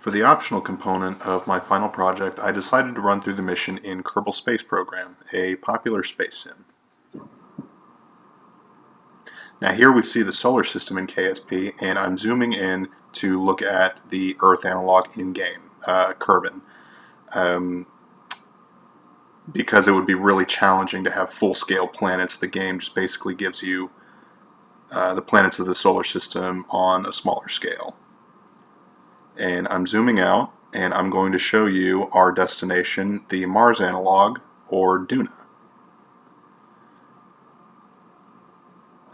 For the optional component of my final project, I decided to run through the mission in Kerbal Space Program, a popular space sim. Now here we see the solar system in KSP, and I'm zooming in to look at the Earth analog in-game, Kerbin, because it would be really challenging to have full-scale planets. The game just basically gives you the planets of the solar system on a smaller scale. And I'm zooming out, and I'm going to show you our destination, the Mars analog, or Duna.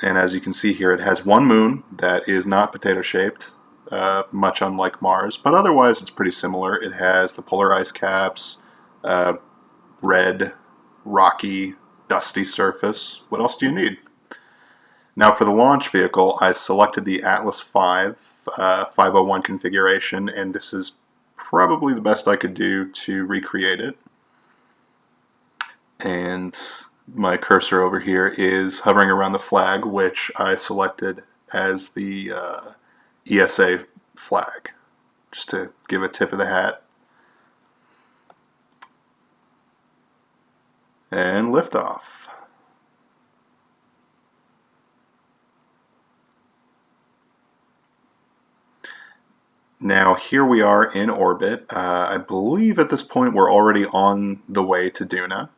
And as you can see here, it has one moon that is not potato-shaped, much unlike Mars, but otherwise it's pretty similar. It has the polar ice caps, red, rocky, dusty surface. What else do you need? Now for the launch vehicle, I selected the Atlas V 501 configuration, and this is probably the best I could do to recreate it. And my cursor over here is hovering around the flag, which I selected as the ESA flag, just to give a tip of the hat. And liftoff. Now here we are in orbit. I believe at this point we're already on the way to Duna.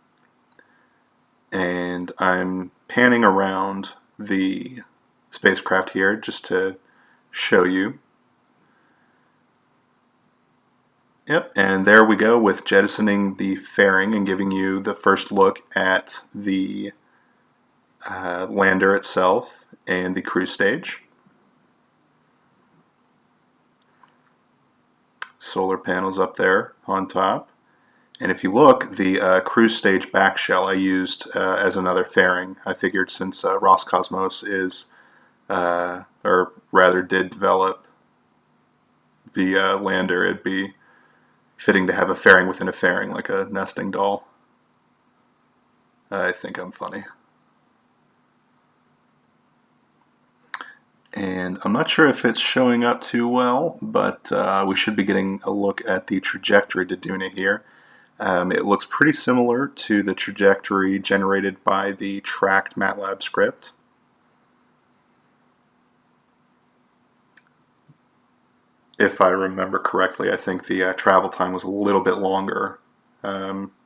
And I'm panning around the spacecraft here just to show you. Yep, and there we go with jettisoning the fairing and giving you the first look at the lander itself and the cruise stage. Solar panels up there on top. And if you look, the cruise stage back shell I used as another fairing. I figured since Roscosmos is, or rather did develop the lander, it'd be fitting to have a fairing within a fairing, like a nesting doll. I think I'm funny. And I'm not sure if it's showing up too well, but we should be getting a look at the trajectory to Duna here. It looks pretty similar to the trajectory generated by the tracked MATLAB script. If I remember correctly, I think the travel time was a little bit longer,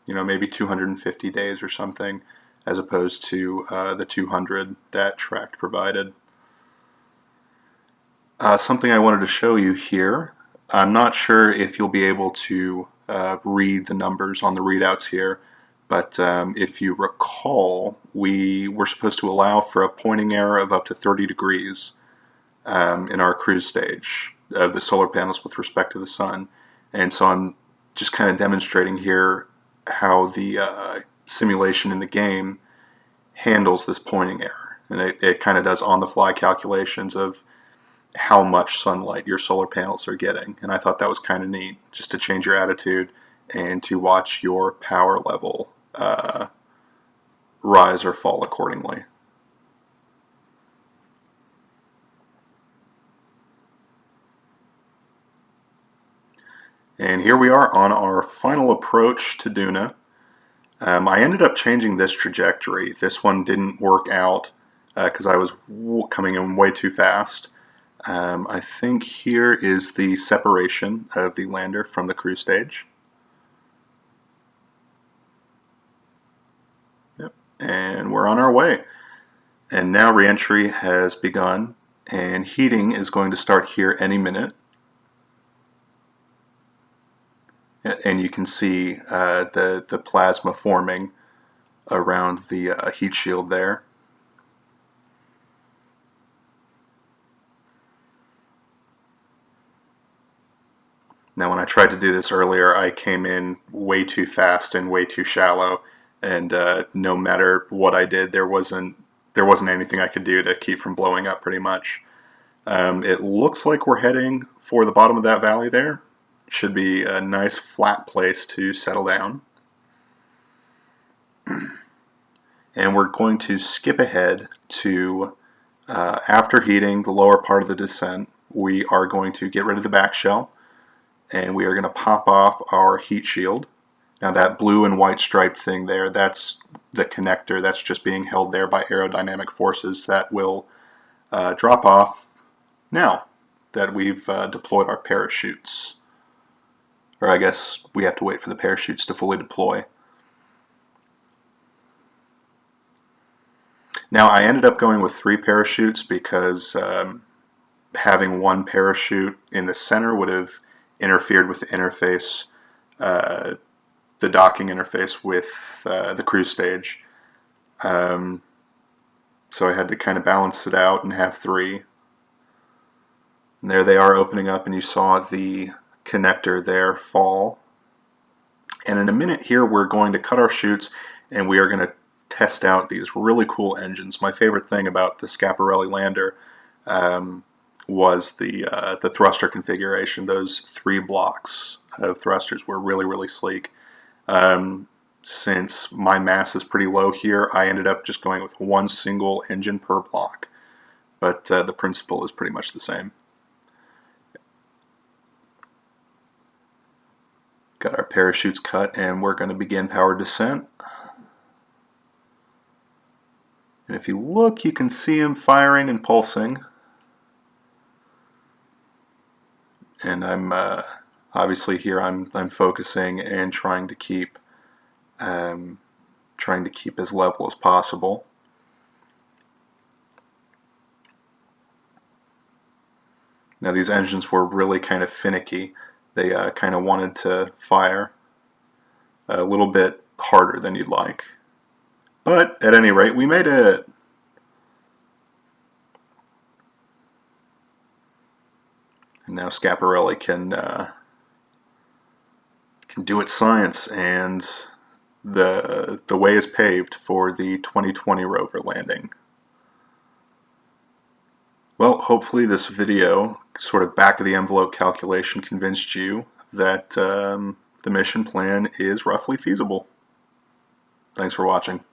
maybe 250 days or something, as opposed to the 200 that tracked provided. Something I wanted to show you here, I'm not sure if you'll be able to read the numbers on the readouts here, but if you recall, we were supposed to allow for a pointing error of up to 30 degrees in our cruise stage of the solar panels with respect to the sun. And so I'm just kind of demonstrating here how the simulation in the game handles this pointing error. And it kind of does on-the-fly calculations of how much sunlight your solar panels are getting. And I thought that was kind of neat, just to change your attitude and to watch your power level rise or fall accordingly. And here we are on our final approach to Duna. I ended up changing this trajectory. This one didn't work out because I was coming in way too fast. I think here is the separation of the lander from the cruise stage. Yep, and we're on our way. And now re-entry has begun, and heating is going to start here any minute. And you can see the plasma forming around the heat shield there. Now when I tried to do this earlier, I came in way too fast and way too shallow, and no matter what I did, there wasn't anything I could do to keep from blowing up pretty much. It looks like we're heading for the bottom of that valley there. Should be a nice flat place to settle down. And we're going to skip ahead to after heating the lower part of the descent. We are going to get rid of the back shell. and we are going to pop off our heat shield. Now that blue and white striped thing there, that's the connector. That's just being held there by aerodynamic forces that will drop off now that we've deployed our parachutes. Or I guess we have to wait for the parachutes to fully deploy. Now I ended up going with 3 parachutes because having one parachute in the center would have interfered with the interface, the docking interface with the cruise stage. So I had to kind of balance it out and have 3. And there they are opening up, and you saw the connector there fall. And in a minute here we're going to cut our chutes and we are going to test out these really cool engines. My favorite thing about the Schiaparelli lander was the thruster configuration. Those 3 blocks of thrusters were really sleek. Since my mass is pretty low here, I ended up just going with 1 single engine per block, but the principle is pretty much the same. Got our parachutes cut, and we're going to begin powered descent. And if you look, you can see them firing and pulsing. And I'm obviously here. I'm focusing and trying to keep as level as possible. Now these engines were really kind of finicky. They kind of wanted to fire a little bit harder than you'd like. But at any rate, we made it. And now Schiaparelli can do its science, and the way is paved for the 2020 rover landing. Well, hopefully this video, sort of back of the envelope calculation, convinced you that the mission plan is roughly feasible. Thanks for watching.